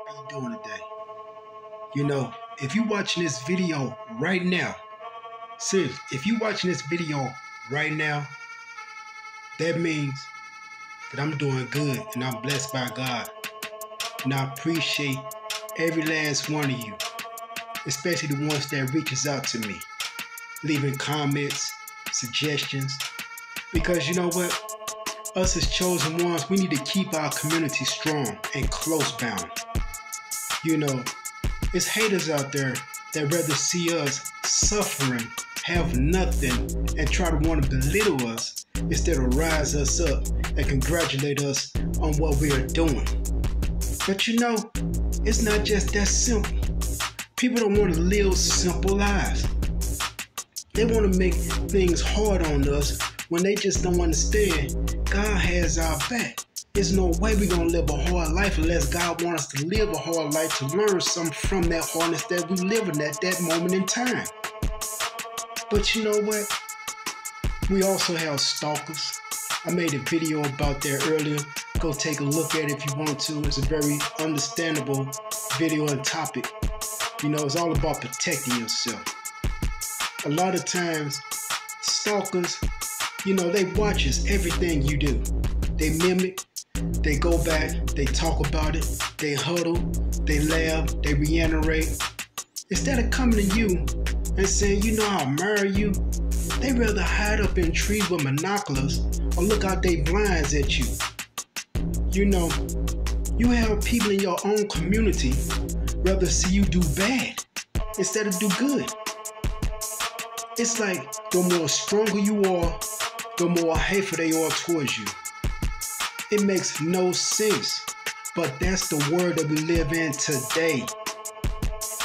How you doing today? If you watching this video right now, seriously, if you watching this video right now, that means that I'm doing good and I'm blessed by God. And I appreciate every last one of you, especially the ones that reaches out to me, leaving comments, suggestions, because you know what? Us as chosen ones, we need to keep our community strong and close bound. It's haters out there that rather see us suffering, have nothing, and try to want to belittle us instead of rise us up and congratulate us on what we are doing. But it's not just that simple. People don't want to live simple lives. They want to make things hard on us when they just don't understand God has our back. There's no way we're going to live a hard life unless God wants us to live a hard life to learn something from that hardness that we living at that moment in time. But you know what? We also have stalkers. I made a video about that earlier. Go take a look at it if you want to. It's a very understandable video and topic. It's all about protecting yourself. A lot of times, stalkers, they watch us, everything you do. They mimic, they go back, they talk about it, they huddle, they laugh, they reiterate. Instead of coming to you and saying, I admire you, they rather hide up in trees with binoculars or look out their blinds at you. You have people in your own community rather see you do bad instead of do good. It's like the more stronger you are, the more hateful they are towards you. It makes no sense, but that's the world that we live in today.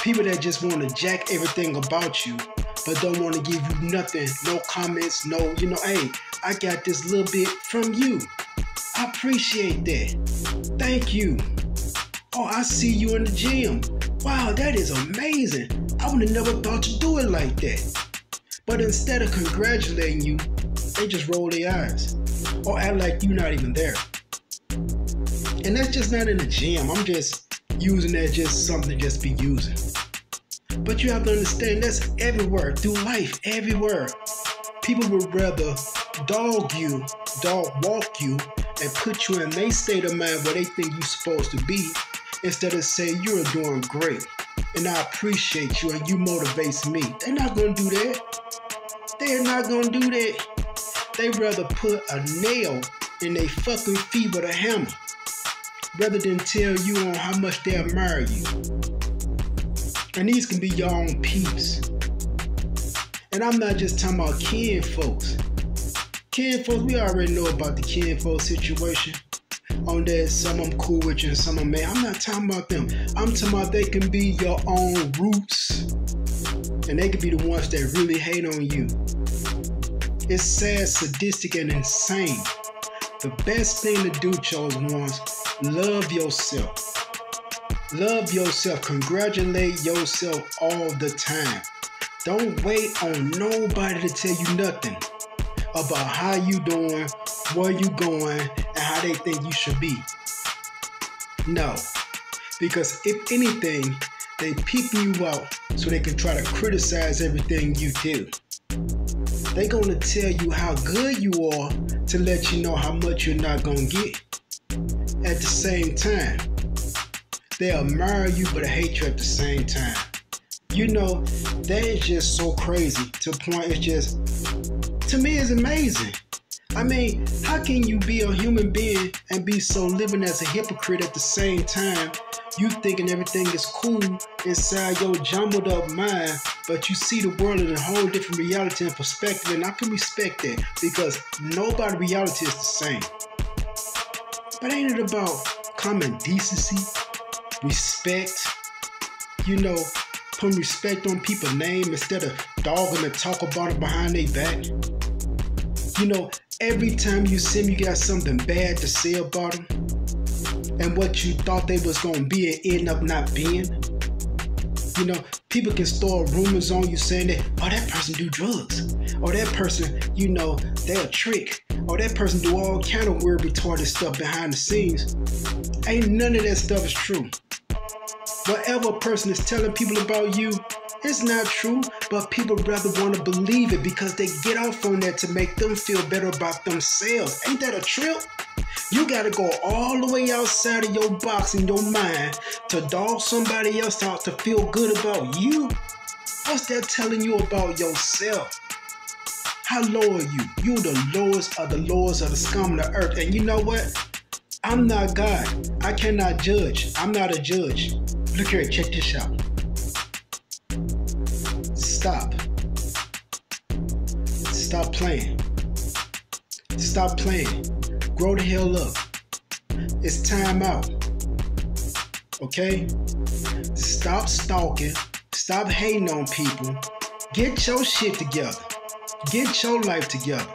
People that just want to jack everything about you, but don't want to give you nothing, no comments, no, hey, I got this little bit from you. I appreciate that. Thank you. Oh, I see you in the gym. Wow, that is amazing. I would have never thought to do it like that. But instead of congratulating you, they just roll their eyes or act like you're not even there. And that's just not in the gym. I'm just using that just something to just be using. But you have to understand that's everywhere, through life, everywhere. People would rather dog walk you and put you in their state of mind where they think you're supposed to be, instead of saying you're doing great and I appreciate you and you motivate me. They're not going to do that. They're not going to do that. They rather put a nail in their fucking feet with a hammer rather than tell you on how much they admire you. And these can be your own peeps. And I'm not just talking about kin folks. Kin folks, we already know about the kin folks situation. On that, some of them cool with you and some of them, man, I'm not talking about them. I'm talking about they can be your own roots. And they can be the ones that really hate on you. It's sad, sadistic, and insane. The best thing to do, chosen ones, love yourself. Love yourself. Congratulate yourself all the time. Don't wait on nobody to tell you nothing about how you doing, where you going, and how they think you should be. No. Because if anything, they peeping you out so they can try to criticize everything you do. They're going to tell you how good you are to let you know how much you're not going to get. At the same time, they admire you but hate you at the same time. That is just so crazy to the point it's just, to me, it's amazing. I mean, how can you be a human being and be so living as a hypocrite at the same time? You thinking everything is cool inside your jumbled up mind, but you see the world in a whole different reality and perspective, and I can respect that because nobody's reality is the same. But ain't it about common decency, respect, putting respect on people's name instead of dogging and talk about it behind their back? Every time you see them, you got something bad to say about them. And what you thought they was going to be and end up not being. People can store rumors on you saying that, oh, that person do drugs. Or that person, they're a trick. Or that person do all kind of weird retarded stuff behind the scenes. Ain't none of that stuff is true. Whatever a person is telling people about you, it's not true, but people rather want to believe it because they get off on that to make them feel better about themselves. Ain't that a trip? You got to go all the way outside of your box in your mind to dog somebody else out to feel good about you. What's that telling you about yourself? How low are you? You the lowest of the scum of the earth. And you know what? I'm not God. I cannot judge. I'm not a judge. Look here, check this out. Stop. Stop playing. Stop playing. Grow the hell up. It's time out. Okay? Stop stalking. Stop hating on people. Get your shit together. Get your life together.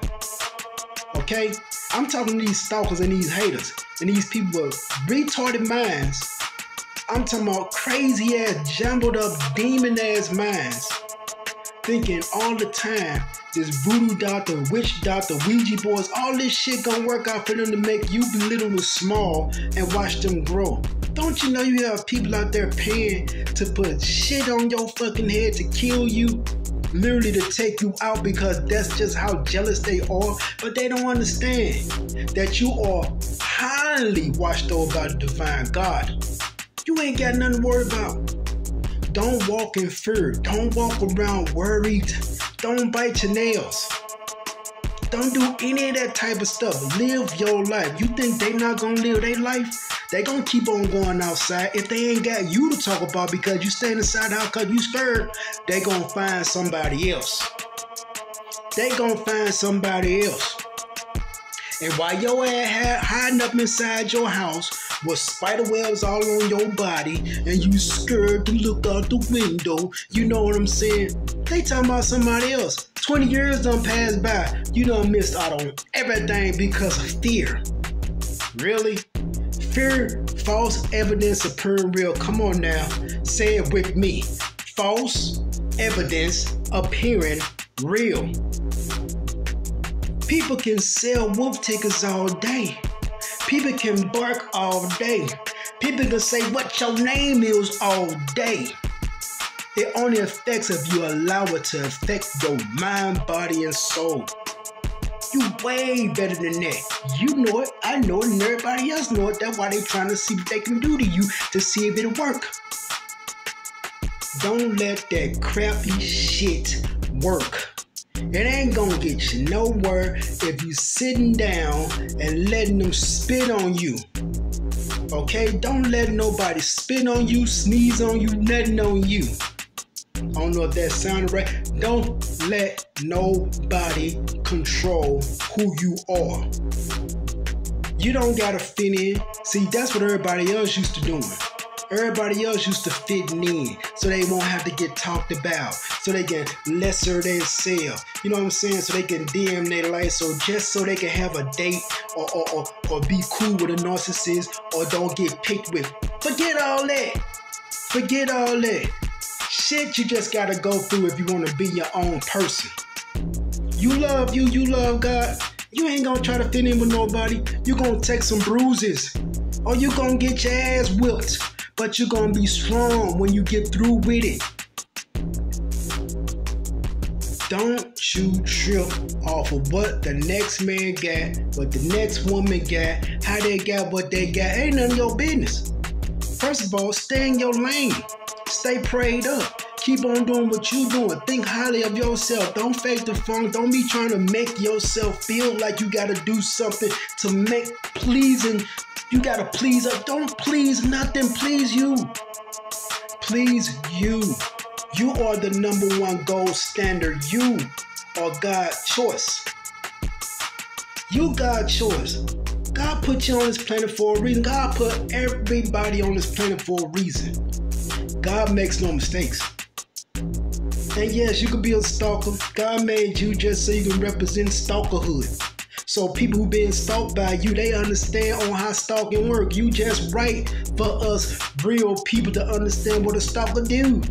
Okay? I'm talking to these stalkers and these haters and these people with retarded minds. I'm talking about crazy ass, jumbled up, demon ass minds. Thinking all the time this voodoo doctor, witch doctor, Ouija boards, all this shit gonna work out for them to make you belittle small and watch them grow. Don't you know you have people out there paying to put shit on your fucking head to kill you? Literally to take you out because that's just how jealous they are. But they don't understand that you are highly watched over by the divine God. You ain't got nothing to worry about. Don't walk in fear. Don't walk around worried. Don't bite your nails. Don't do any of that type of stuff. Live your life. You think they not gonna live their life? They gonna keep on going outside. If they ain't got you to talk about because you staying inside the house because you scared, they gonna find somebody else. They gonna find somebody else. And while your ass hiding up inside your house with spider webs all on your body and you scared to look out the window, you know what I'm saying? They talking about somebody else. 20 years done passed by. You done missed out on everything because of fear. Really? Fear, false evidence appearing real. Come on now. Say it with me. False evidence appearing real. People can sell wolf tickets all day. People can bark all day. People can say what your name is all day. It only affects if you allow it to affect your mind, body, and soul. You way better than that. You know it, I know it, and everybody else know it. That's why they trying to see what they can do to you to see if it'll work. Don't let that crappy shit work. It ain't gonna get you nowhere if you sitting down and letting them spit on you. Okay? Don't let nobody spit on you, sneeze on you, nothing on you. I don't know if that sounded right. Don't let nobody control who you are. You don't gotta fit in. See, that's what everybody else used to doing. Everybody else used to fitting in so they won't have to get talked about, so they can lesser than self. You know what I'm saying? So they can dim their life, so just so they can have a date or be cool with a narcissist or don't get picked with. Forget all that. Forget all that. Shit you just gotta go through if you want to be your own person. You love you, you love God. You ain't gonna try to fit in with nobody. You gonna take some bruises or you gonna get your ass whipped. But you're gonna be strong when you get through with it. Don't you trip off of what the next man got, what the next woman got, how they got what they got. Ain't none of your business. First of all, stay in your lane. Stay prayed up. Keep on doing what you doing. Think highly of yourself. Don't fake the funk. Don't be trying to make yourself feel like you gotta do something to make pleasing. You gotta please up. Don't please nothing. Please you. Please you. You are the #1 gold standard. You are God's choice. You God's choice. God put you on this planet for a reason. God put everybody on this planet for a reason. God makes no mistakes. And yes, you could be a stalker. God made you just so you can represent stalkerhood. So people who been stalked by you, they understand on how stalking work. You just right for us real people to understand what a stalker do.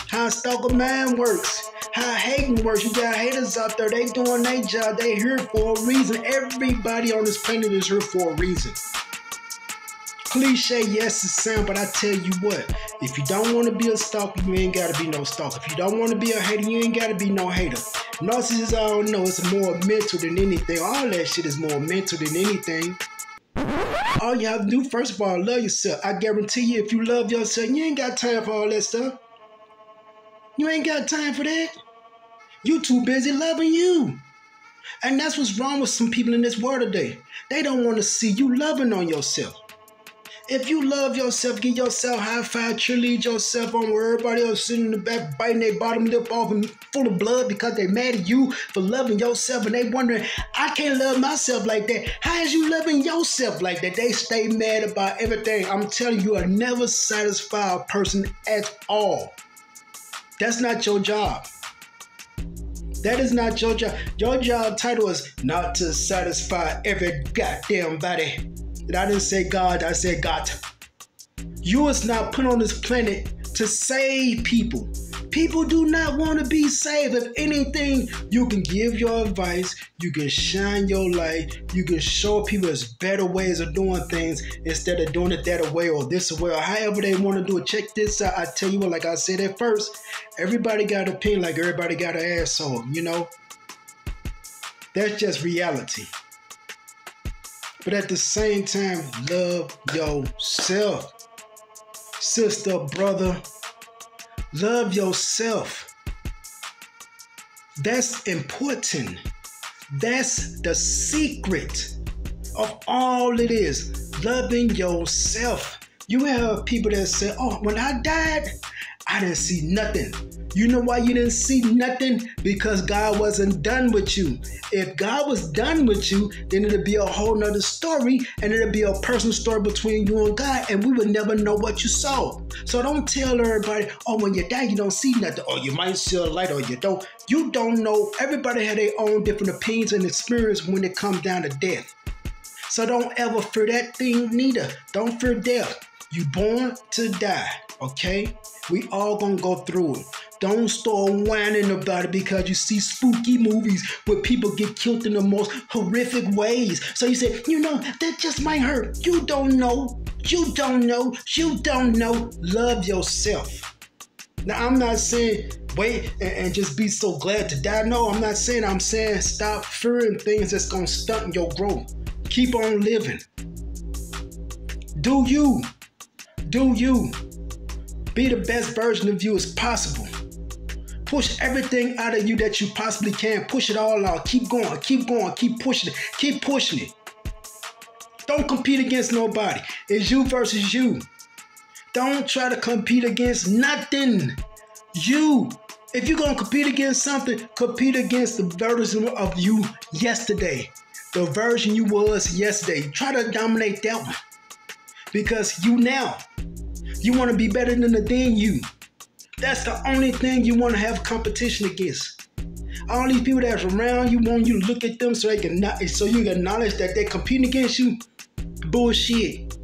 How a stalker mind works. How hating works. You got haters out there, they doing their job. They here for a reason. Everybody on this planet is here for a reason. Cliche, yes, it sound, but I tell you what, if you don't want to be a stalker, you ain't got to be no stalker. If you don't want to be a hater, you ain't got to be no hater. Narcissism, I don't know, it's more mental than anything. All that shit is more mental than anything. All you have to do, first of all, love yourself. I guarantee you, if you love yourself, you ain't got time for all that stuff. You ain't got time for that. You too busy loving you. And that's what's wrong with some people in this world today. They don't want to see you loving on yourself. If you love yourself, give yourself high five, cheerlead yourself on where everybody else sitting in the back biting their bottom lip off and full of blood because they mad at you for loving yourself and they wondering, I can't love myself like that. How is you loving yourself like that? They stay mad about everything. I'm telling you, a never satisfied person at all. That's not your job. That is not your job. Your job title is not to satisfy every goddamn body. And I didn't say God, I said God. You is not put on this planet to save people. People do not want to be saved. If anything, you can give your advice, you can shine your light, you can show people there's better ways of doing things instead of doing it that way or this way or however they want to do it. Check this out. I tell you what, like I said at first, everybody got an opinion like everybody got an asshole, you know? That's just reality. But at the same time, love yourself. Sister, brother, love yourself. That's important. That's the secret of all it is. Loving yourself. You have people that say, oh, when I died, I didn't see nothing. You know why you didn't see nothing? Because God wasn't done with you. If God was done with you, then it'd be a whole nother story, and it'd be a personal story between you and God, and we would never know what you saw. So don't tell everybody, oh, when you die, you don't see nothing, or you might see a light, or you don't. You don't know. Everybody had their own different opinions and experience when it comes down to death. So don't ever fear that thing neither. Don't fear death. You born to die, okay? We all gonna go through it. Don't start whining about it because you see spooky movies where people get killed in the most horrific ways. So you say, you know, that just might hurt. You don't know. You don't know. You don't know. Love yourself. Now, I'm not saying wait and just be so glad to die. No, I'm not saying. I'm saying stop fearing things that's gonna stunt your growth. Keep on living. Do you. Do you. Be the best version of you as possible. Push everything out of you that you possibly can. Push it all out. Keep going. Keep going. Keep pushing it. Keep pushing it. Don't compete against nobody. It's you versus you. Don't try to compete against nothing. You. If you're going to compete against something, compete against the version of you yesterday. The version you was yesterday. Try to dominate that one. Because you now. You want to be better than the then you. That's the only thing you want to have competition against. All these people that's around you want you to look at them so you can acknowledge that they're competing against you. Bullshit.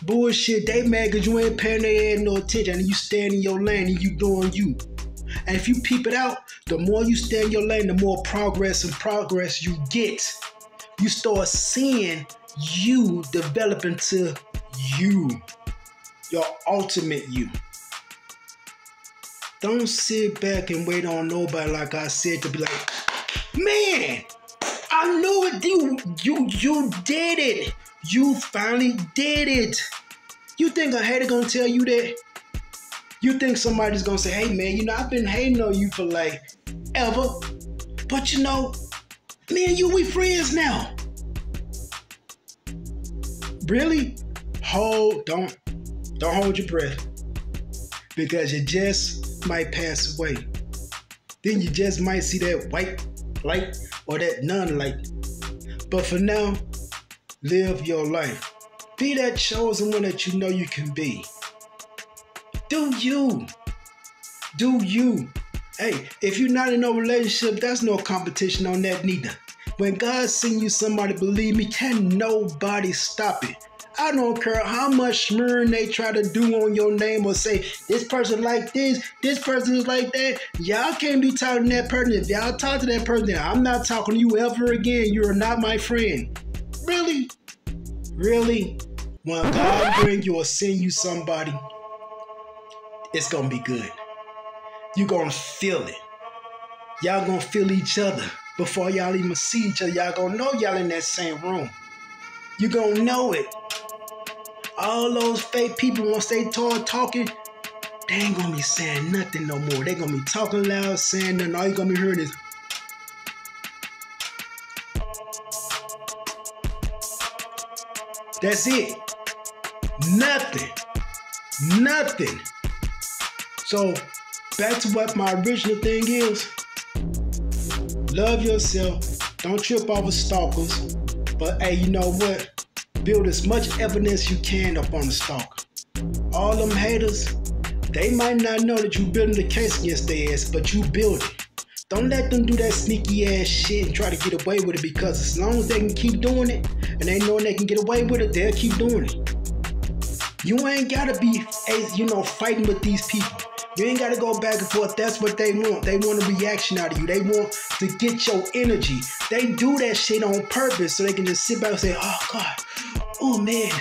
Bullshit. They mad because you ain't paying their ass no attention and you stand in your lane and you doing you. And if you peep it out, the more you stay in your lane, the more progress you get. You start seeing you develop into you. Your ultimate you. Don't sit back and wait on nobody, like I said, to be like, man, I knew it. You did it. You finally did it. You think a hater gonna tell you that? You think somebody's gonna say, hey man, you know, I've been hating on you for like ever. But you know, me and you, we friends now. Really? Don't hold your breath. Because you just might pass away. Then you just might see that white light or that non-light. But for now, live your life. Be that chosen one that you know you can be. Do you. Do you. Hey, if you're not in no relationship, there's no competition on that neither. When God sends you somebody, believe me, can nobody stop it. I don't care how much smearing they try to do on your name or say, this person like this person is like that. Y'all can't be talking to that person. If y'all talk to that person, I'm not talking to you ever again. You are not my friend. Really? Really? When God bring you or send you somebody, it's gonna be good. You're gonna feel it. Y'all gonna feel each other before y'all even see each other. Y'all gonna know y'all in that same room. You gonna know it. All those fake people, once they start talking, they ain't gonna be saying nothing no more. They gonna be talking loud, saying nothing. All you gonna be hearing is, that's it. Nothing. Nothing. So, back to what my original thing is. Love yourself. Don't trip over stalkers. But hey, you know what? Build as much evidence you can up on the stalker. All them haters, they might not know that you building the case against their ass, but you build it. Don't let them do that sneaky ass shit and try to get away with it, because as long as they can keep doing it and they know they can get away with it, they'll keep doing it. You ain't gotta be, fighting with these people. You ain't gotta go back and forth. That's what they want. They want a reaction out of you. They want to get your energy. They do that shit on purpose so they can just sit back and say, oh God, oh man,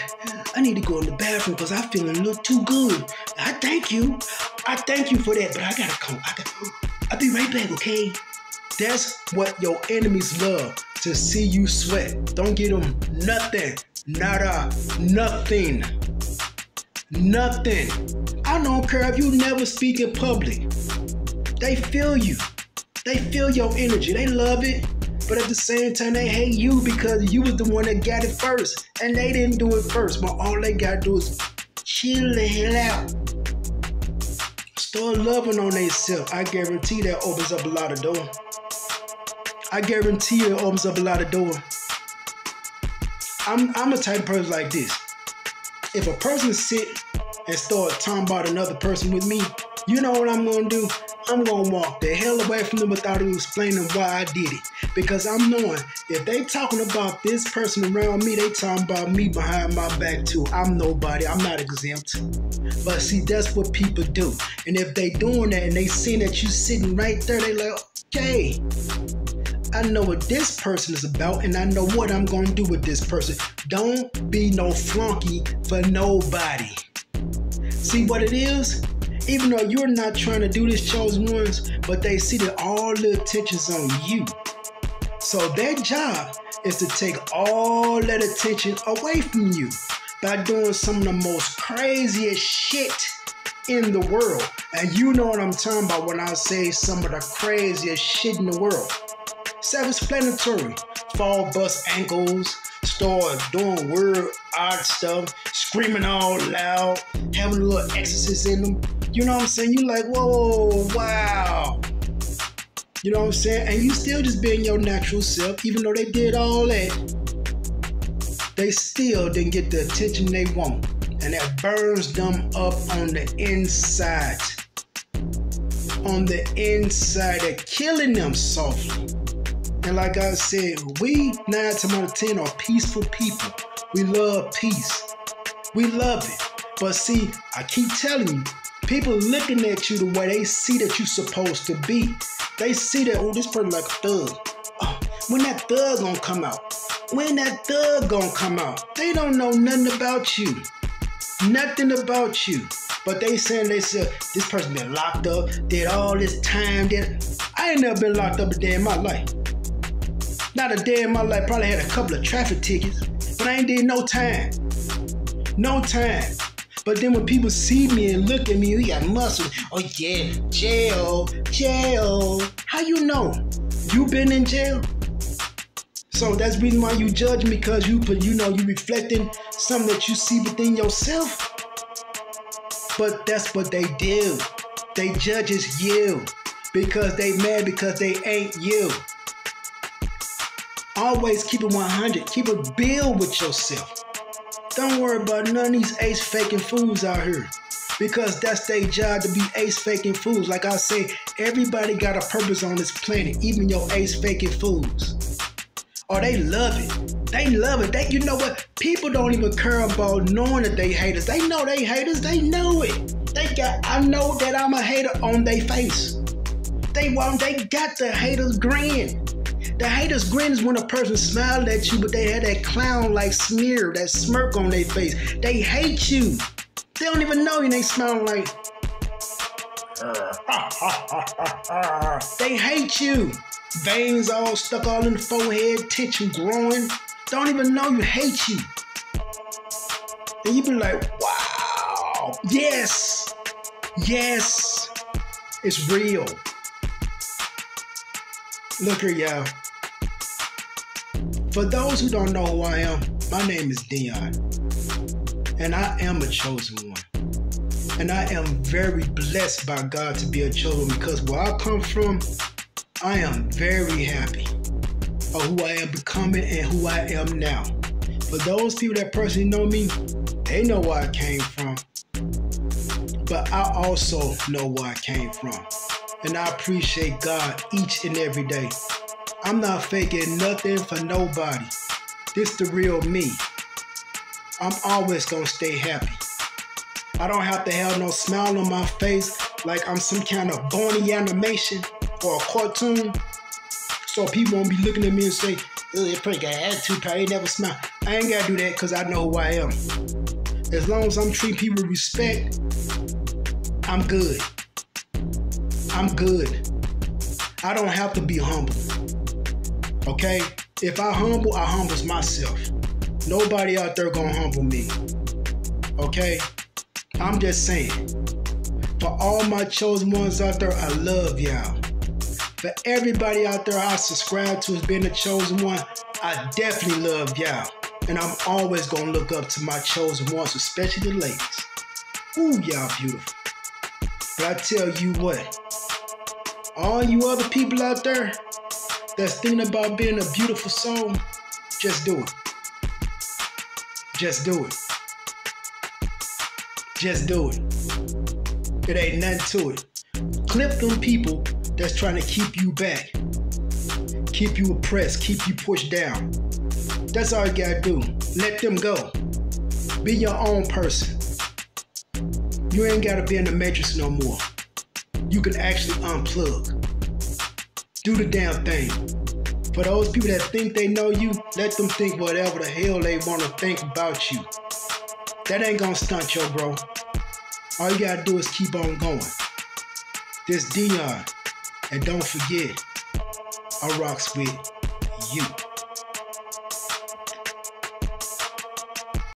I need to go in the bathroom because I'm feeling a little too good. I thank you for that, but I gotta come. I'll be right back, okay? That's what your enemies love, to see you sweat. Don't get them nothing. Nada. Nothing. Nothing. I don't care if you never speak in public. They feel you. They feel your energy. They love it. But at the same time, they hate you because you was the one that got it first. And they didn't do it first. But all they gotta do is chill the hell out. Start loving on themselves. I guarantee that opens up a lot of doors. I guarantee it opens up a lot of doors. I'm a type of person like this. If a person sit and start talking about another person with me, you know what I'm going to do? I'm going to walk the hell away from them without even explaining why I did it. Because I'm knowing if they talking about this person around me, they talking about me behind my back too. I'm nobody. I'm not exempt. But see, that's what people do. And if they doing that and they seeing that you sitting right there, they like, okay, I know what this person is about and I know what I'm going to do with this person. Don't be no flunky for nobody. See what it is? Even though you're not trying to do this chosen ones, but they see that all the attention's on you. So their job is to take all that attention away from you by doing some of the most craziest shit in the world. And you know what I'm talking about when I say some of the craziest shit in the world. Self-explanatory. Fall, bust ankles, start doing weird, odd stuff, screaming all loud, having a little exorcist in them. You know what I'm saying? You like, whoa, wow. You know what I'm saying? And you still just being your natural self, even though they did all that. They still didn't get the attention they want. And that burns them up on the inside. On the inside, they're killing them softly. And like I said, we 9 times out of 10 are peaceful people. We love peace. We love it. But see, I keep telling you, people looking at you the way they see that you're supposed to be. They see that, oh, this person like a thug. Oh, when that thug gonna come out? When that thug gonna come out? They don't know nothing about you. Nothing about you. But they saying this person been locked up, did all this time. I ain't never been locked up a day in my life. Not a day in my life. Probably had a couple of traffic tickets, but I ain't did no time. No time. But then when people see me and look at me, we got muscles. Oh yeah, jail. How you know? You been in jail? So that's the reason why you judge me, because you reflecting something that you see within yourself. But that's what they do. They judges you because they mad because they ain't you. Always keep it 100. Keep a bill with yourself. Don't worry about none of these ace faking fools out here, because that's their job, to be ace faking fools. Like I say, everybody got a purpose on this planet, even your ace faking fools. Oh, they love it. They love it. You know what? People don't even care about knowing that they haters. They know they haters. They know it. I know that I'm a hater on their face. They got the haters grin. The haters grin is when a person smiled at you, but they had that clown-like sneer, that smirk on their face. They hate you. They don't even know you. They smiling like, they hate you. Veins all stuck all in the forehead, tissue growing. Don't even know you, hate you. And you be like, wow, yes, yes, it's real. Look here, y'all. For those who don't know who I am, my name is Dion. And I am a chosen one. And I am very blessed by God to be a chosen one, because where I come from, I am very happy of who I am becoming and who I am now. For those people that personally know me, they know where I came from. But I also know where I came from. And I appreciate God each and every day. I'm not faking nothing for nobody. This the real me. I'm always gonna stay happy. I don't have to have no smile on my face like I'm some kind of bony animation or a cartoon. So people won't be looking at me and say, oh, that pretty got an attitude, probably never smile. I ain't gotta do that because I know who I am. As long as I'm treating people with respect, I'm good. I'm good. I don't have to be humble. Okay? If I humble myself. Nobody out there gonna humble me. Okay? I'm just saying. For all my chosen ones out there, I love y'all. For everybody out there I subscribe to as being a chosen one, I definitely love y'all. And I'm always gonna look up to my chosen ones, especially the ladies. Ooh, y'all beautiful. But I tell you what, all you other people out there that's thinking about being a beautiful soul, just do it. Just do it. Just do it. It ain't nothing to it. Clip them people that's trying to keep you back, keep you oppressed, keep you pushed down. That's all you gotta do. Let them go. Be your own person. You ain't gotta be in the matrix no more. You can actually unplug. Do the damn thing. For those people that think they know you, let them think whatever the hell they want to think about you. That ain't gonna stunt your bro. All you gotta do is keep on going. This Dion. And don't forget, I rocks with you.